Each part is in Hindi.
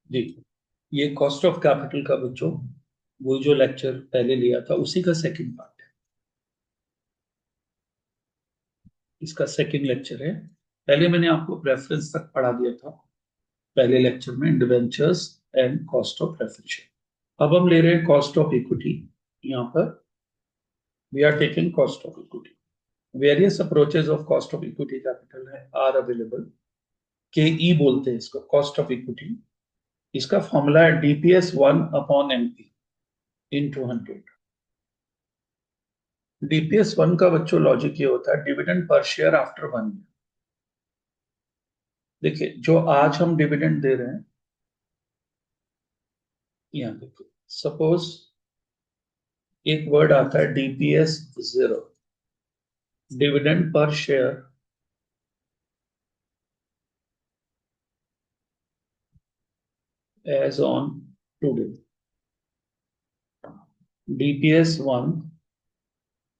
जी, ये कॉस्ट ऑफ कैपिटल का बच्चों वो जो लेक्चर पहले लिया था उसी का सेकंड पार्ट है। इसका सेकंड लेक्चर है। पहले मैंने आपको प्रेफरेंस तक पढ़ा दिया था पहले लेक्चर में, debentures and cost of preference. अब हम ले रहे हैं कॉस्ट ऑफ इक्विटी। यहाँ पर we are taking cost of equity. Various approaches of cost of equity capital है आर अवेलेबल। के ई बोलते हैं इसको, कॉस्ट ऑफ इक्विटी। इसका फॉर्मूला है डीपीएस 1/एमपी इन 100। डीपीएस 1 का बच्चों लॉजिक ये होता है dividend per share after 1 year. देखिए, जो आज हम डिविडेंड दे रहे हैं, यहाँ देखिए, सपोज एक वर्ड आता है DPS 0, dividend per share as on today. DPS 1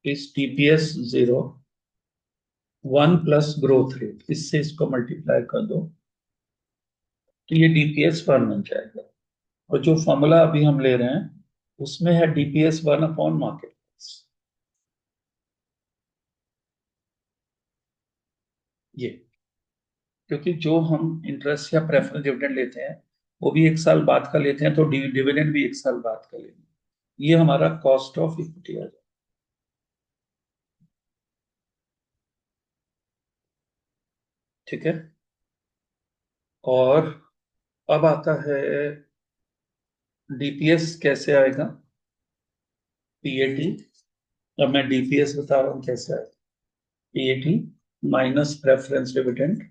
is DPS 0, 1 plus growth rate, इससे इसको मल्टीप्लाई कर दो तो ये डीपीएस 1 बन जाएगा। और जो फॉर्मूला अभी हम ले रहे हैं उसमें है डीपीएस 1/मार्केट। ये क्योंकि जो हम इंटरेस्ट या प्रेफरेंस डिविडेंड लेते हैं वो भी एक साल बाद का लेते हैं, तो डिविडेंड भी एक साल बाद का लेंगे। ये हमारा कॉस्ट ऑफ इक्विटी आ जाए। ठीक है। और अब आता है डीपीएस कैसे आएगा, पीएटी। अब मैं डीपीएस बता रहा हूं कैसे आएगा। PAT minus preference dividend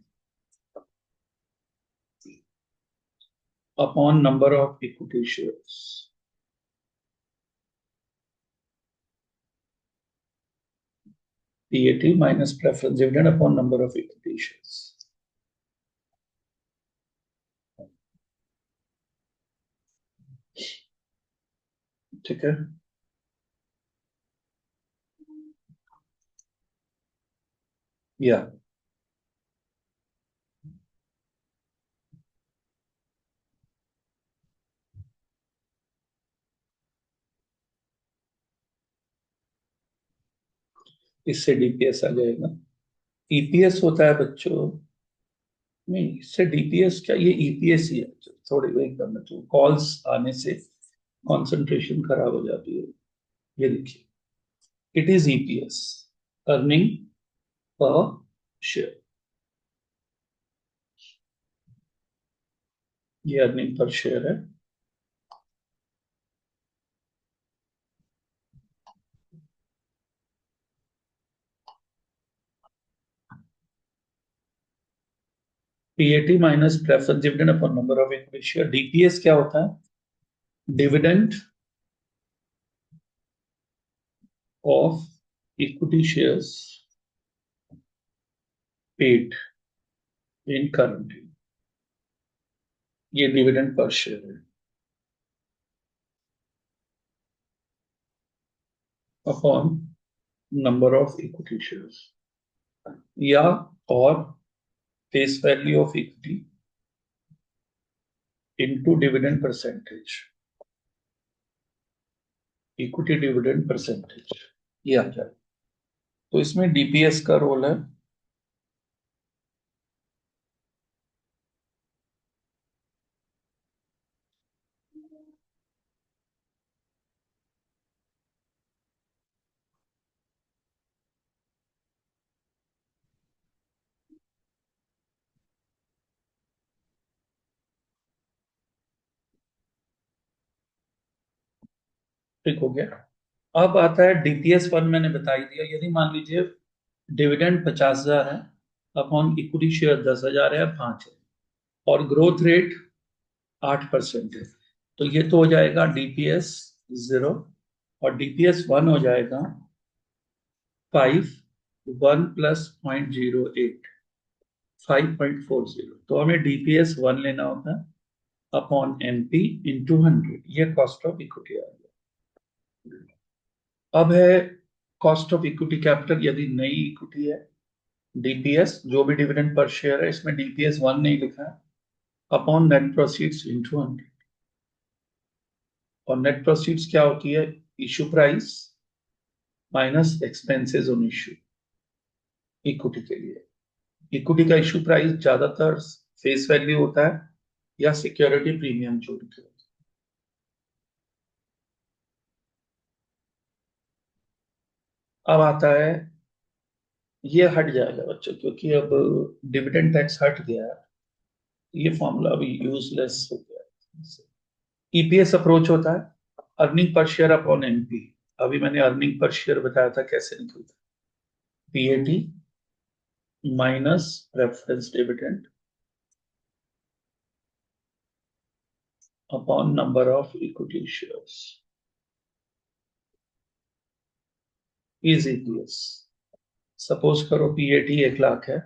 upon number of equity shares. PAT minus preference dividend upon number of equity shares। ठीक है। या इससे डीपीएस आ जाएगा। ईपीएस होता है बच्चों, नहीं इससे डीपीएस क्या, ये ईपीएस ही है। थोड़ी वेट करना, तो कॉल्स आने से कंसंट्रेशन खराब हो जाती है। ये देखिए, it is EPS, earning per share. ये अर्निंग पर शेयर है। PAT minus preference dividend upon number of equity share. DPS क्या होता है, dividend of equity shares paid in current. ये डिविडेंड पर शेयर है upon number of equity shares, या और face value of equity into dividend percentage, equity dividend percentage, ये आ जाए। तो इसमें डीपीएस का रोल है। ठीक हो गया। अब आता है डीपीएस 1, मैंने बता ही दिया। यदि मान लीजिए डिविडेंड 50,000 है, अपॉन इक्विटी शेयर 10,000 है, 5 है, और ग्रोथ रेट 8% है, तो ये तो हो जाएगा डीपीएस 0। और डीपीएस 1 हो जाएगा 5, 1 प्लस 0.08, 5.40। तो हमें डीपीएस 1 लेना होता है अपॉन एमपी इंटू 100। ये कॉस्ट ऑफ इक्विटी आ गया। अब है कॉस्ट ऑफ इक्विटी कैपिटल। यदि नई इक्विटी है, डीपीएस जो भी डिविडेंड पर शेयर है, इसमें डीपीएस 1 नहीं लिखा है, अपॉन नेट प्रोसीड्स इंटू 100। और नेट प्रोसीड्स क्या होती है? Issue price minus expenses on issue, equity के लिए। इक्विटी का इशू प्राइस ज्यादातर फेस वैल्यू होता है या सिक्योरिटी प्रीमियम जोड़ के। अब आता है, ये हट जाएगा बच्चों क्योंकि अब डिविडेंड टैक्स हट गया है, ये फॉर्मूला अभी यूजलेस हो गया है। ईपीएस अप्रोच होता है earning per share upon MP. अभी मैंने अर्निंग पर शेयर बताया था कैसे निकलता है। PAT minus preference dividend upon number of equity shares is EPS. Suppose करो पीएटी 1 लाख है,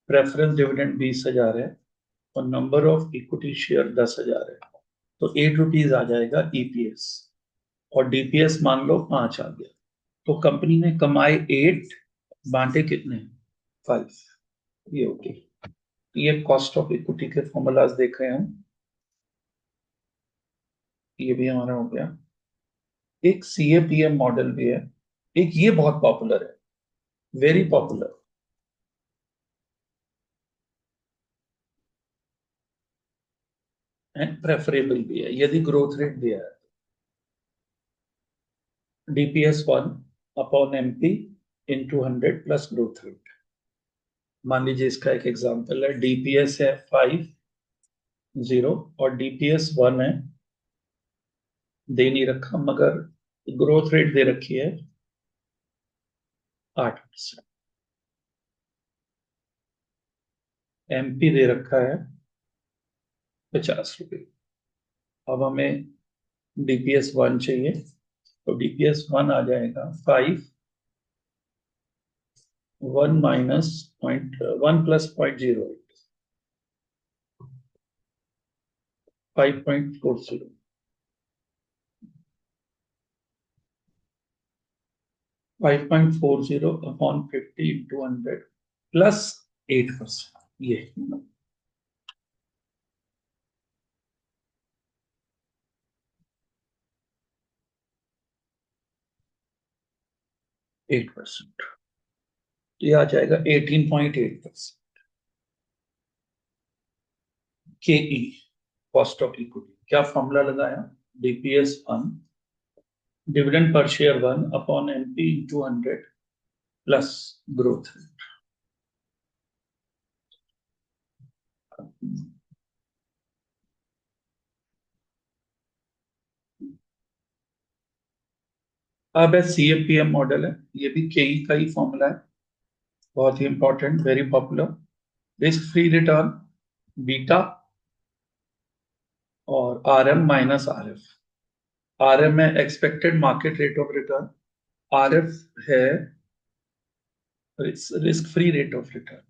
प्रेफरेंस डिविडेंड 20,000 है और नंबर ऑफ इक्विटी शेयर 10,000 है, तो 8 रुपीज आ जाएगा ईपीएस। और डीपीएस मान लो 5 आ गया। तो कंपनी ने कमाए 8, बांटे कितने? 5। ये ओके। ये कॉस्ट ऑफ इक्विटी के फॉर्मूलाज देख रहे हैं हम। ये भी हमारा हो गया। एक सीएपीएम मॉडल भी है, एक ये बहुत पॉपुलर है, वेरी पॉपुलर एंड प्रेफरेबल भी है यदि ग्रोथ रेट दिया है। DPS 1 upon MP into 100 plus growth rate. मान लीजिए इसका एक एग्जांपल है, डीपीएस है 5 0 और डीपीएस 1 है, दे नहीं रखा मगर ग्रोथ रेट दे रखी है 8%। एमपी दे रखा है 50 रुपये। अब हमें डीपीएस 1 चाहिए, तो डीपीएस 1 आ जाएगा 5, 1 minus point 1 plus 0.08, 5.40। 5.40 upon 50 into 100 plus 8%, ये 8%, तो ये आ जाएगा 18.8%। के ई कॉस्ट ऑफ इक्विटी क्या फॉर्मूला लगाया? DPS 1 dividend per share 1 upon MP into 100 plus growth. अब है सीएपीएम मॉडल है, ये भी केई का ही फॉर्मूला है, बहुत ही important, very popular. Risk free return beta और आरएम माइनस आरएफ। आरएम है expected market rate of return, RF है risk free rate of return.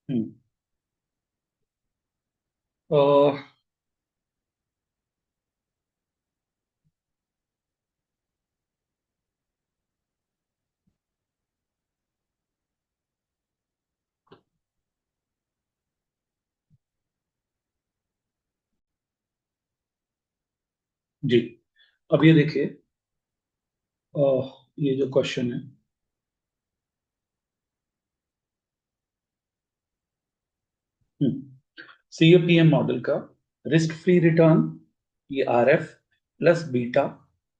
Hmm, और जी, अब ये देखिए, ये जो क्वेश्चन है, सीएपीएम मॉडल का रिस्क फ्री रिटर्न, ये आरएफ प्लस बीटा,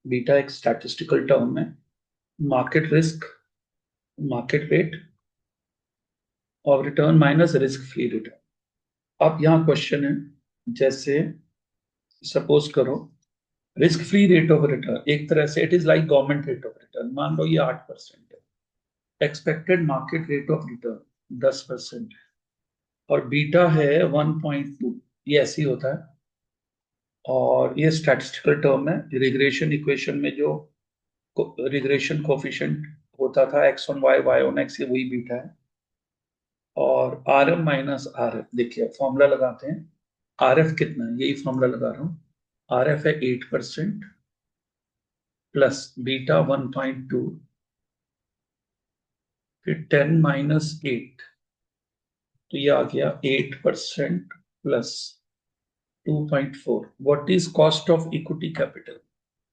बीटा एक स्टैटिस्टिकल टर्म है, मार्केट रिस्क, मार्केट रेट और return minus risk free return. अब यहाँ क्वेश्चन है, जैसे सपोज करो risk free rate of return एक तरह से it is like government rate of return, मान लो ये 8% है, expected market rate of return 10% है, और बीटा है 1.2, ये ऐसे ही होता है। और ये स्टैटिस्टिकल टर्म है, रिग्रेशन इक्वेशन में जो रिग्रेशन कोफिशिएंट होता था X on Y, Y on X, ये वही बीटा है। और R M minus R F, देखिए फॉर्मूला लगाते हैं, आर एफ कितना है, यही फॉर्मूला लगा रहा हूँ, आर एफ है 8% प्लस बीटा 1.2, फिर 10 - 8, तो ये आ गया 8% plus 2.4। What is cost of equity capital?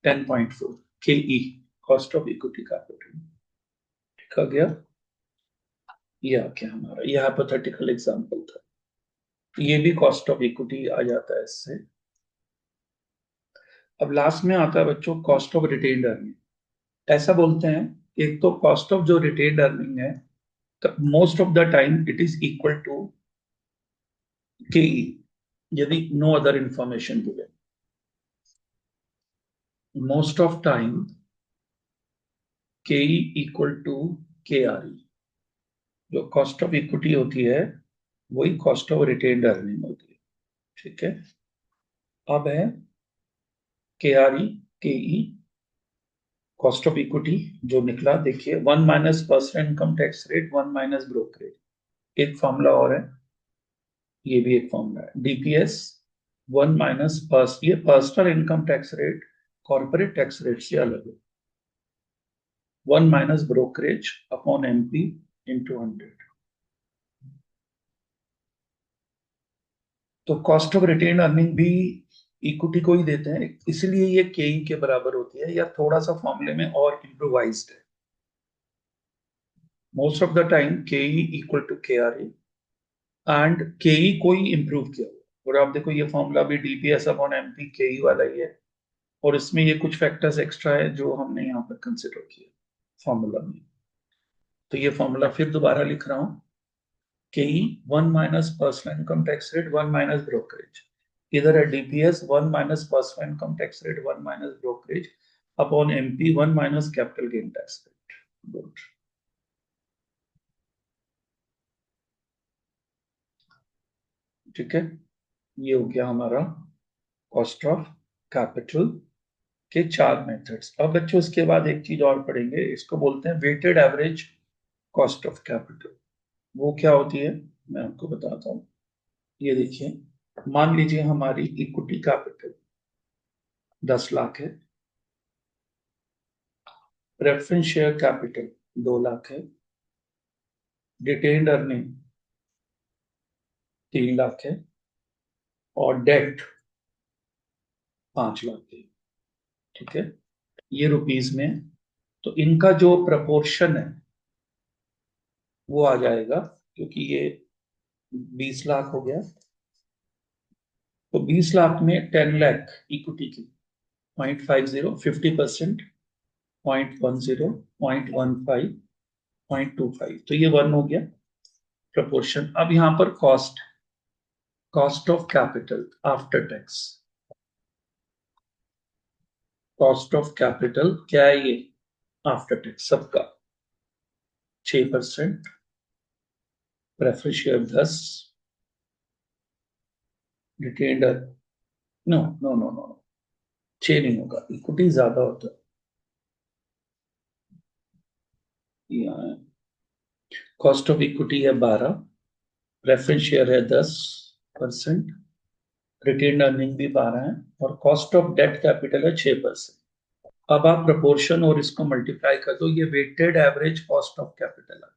10.4 के ई, कॉस्ट ऑफ इक्विटी कैपिटल। ठीक आ गया, ये आ गया हमारा, ये हाइपोथेटिकल एग्जांपल था, ये भी कॉस्ट ऑफ इक्विटी आ जाता है इससे। अब लास्ट में आता है बच्चों कॉस्ट ऑफ रिटेन्ड अर्निंग। ऐसा बोलते हैं, एक तो कॉस्ट ऑफ जो रिटेन्ड अर्निंग है, most of the time it is equal to K E, यदि no other information given, most of time K E equal to K R E. जो कॉस्ट ऑफ इक्विटी होती है वही कॉस्ट ऑफ रिटेन्ड अर्निंग होती है। ठीक है, अब है के आर ई, के ई, कॉस्ट ऑफ इक्विटी जो निकला, देखिए 1 - इनकम टैक्स रेट, 1 - एक फॉर्मूला और है, ये भी एक फॉर्मूला है, डीपीएस 1 - ये personal income tax rate corporate tax rate से अलग है, 1 - अपॉन एमपी इंटू 100। तो कॉस्ट ऑफ रिटेन अर्निंग भी इक्विटी को ही देते हैं, इसलिए ये केई के बराबर होती है, या थोड़ा सा फॉर्मूले में और इम्प्रोवाइज्ड है। मोस्ट ऑफ द टाइम केई equal to K R A, and केई को ही इंप्रूव किया हुआ। और आप देखो ये फॉर्मूला भी डीपीएस अपॉन एमपी केई वाला ही है, और इसमें ये कुछ फैक्टर्स एक्स्ट्रा है जो हमने यहाँ पर कंसिडर किया फॉर्मूला में। तो ये फॉर्मूला फिर दोबारा लिख रहा हूँ, केई 1 - personal income tax rate 1 - brokerage, इधर है DPS 1 - personal income tax rate 1 - brokerage upon MP 1 - capital gain tax rate. Good, ठीक है, ये हो गया हमारा कॉस्ट ऑफ कैपिटल के 4 मेथड्स। अब बच्चों इसके बाद एक चीज और पढ़ेंगे, इसको बोलते हैं weighted average cost of capital. वो क्या होती है मैं आपको बताता हूँ। ये देखिए, मान लीजिए हमारी इक्विटी कैपिटल 10 लाख है, प्रेफरेंस शेयर कैपिटल 2 लाख है, रिटेन्ड अर्निंग 3 लाख है, और डेट 5 लाख है। ठीक है, ये रुपीज में है। तो इनका जो प्रपोर्शन है वो आ जाएगा, क्योंकि ये 20 लाख हो गया, तो 20 लाख में 10 लाख इक्विटी की 0.50, 50%, 0.10, 0.15, 0.25, तो ये 1 हो गया प्रपोर्शन। अब यहां पर cost, cost of capital after tax, cost of capital क्या है ये, आफ्टर टैक्स सबका 6%, preference share 10, retained, no no no no, 6 नहीं होगा, इक्विटी ज्यादा होता है। कॉस्ट ऑफ इक्विटी है 12, प्रेफरेंस शेयर है 10%, रिटेन्ड अर्निंग भी 12 है, और कॉस्ट ऑफ डेट कैपिटल है 6%। अब आप प्रपोर्शन और इसको मल्टीप्लाई कर दो, ये weighted average cost of capital है,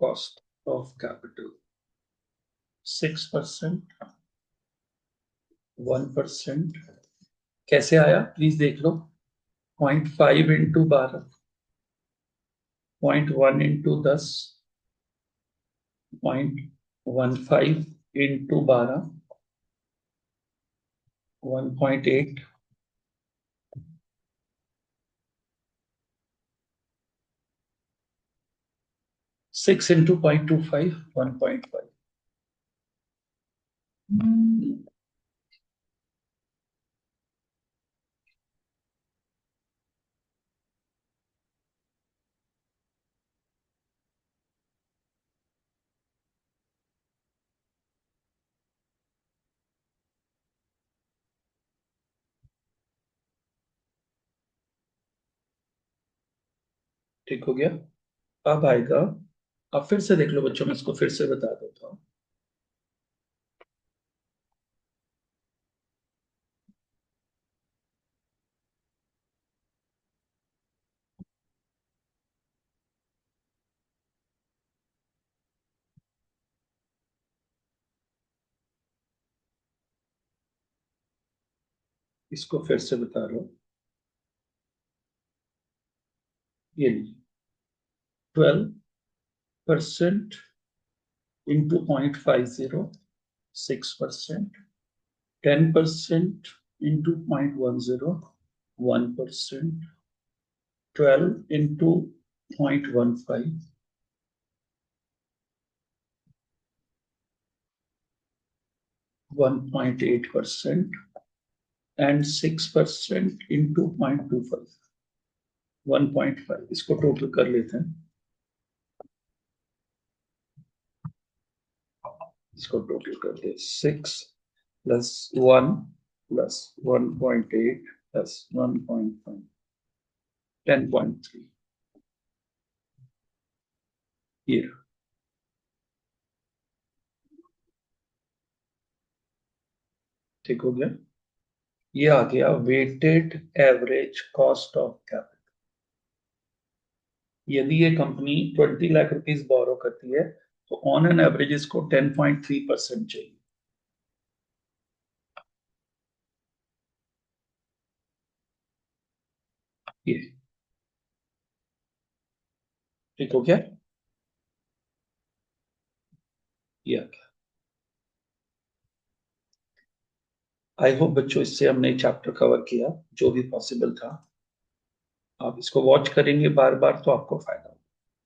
कॉस्ट ऑफ कैपिटल 6%, 1%। कैसे आया प्लीज देख लो। 0.5 इंटू 12, 0.1 इंटू 10, 0.15 इंटू 12, 1.8, 6 इंटू 0.25, 1.5। ठीक हो गया। अब आएगा, अब फिर से देख लो बच्चों, मैं इसको फिर से बता देता हूँ। इसको फिर से बता रहा हूँ। ये 12% into 0.50, 6%। 10% into 0.10, 1%। 12 into 0.15, 1.8%। And 6% into 0.25, 1.5। इसको टोटल कर लेते हैं। इसको टोटल कर दे, 6 + 1 + 1.8 + 1.5, 10.3। ये ठीक हो गया। ये आ गया weighted average cost of capital. यदि ये कंपनी 20 लाख रुपीज बोरो करती है तो ऑन एन एवरेज इसको 10.3% चाहिए। ये ठीक हो गया। ये आई होप बच्चों इससे हमने चैप्टर कवर किया जो भी पॉसिबल था। आप इसको वॉच करेंगे बार बार तो आपको फायदा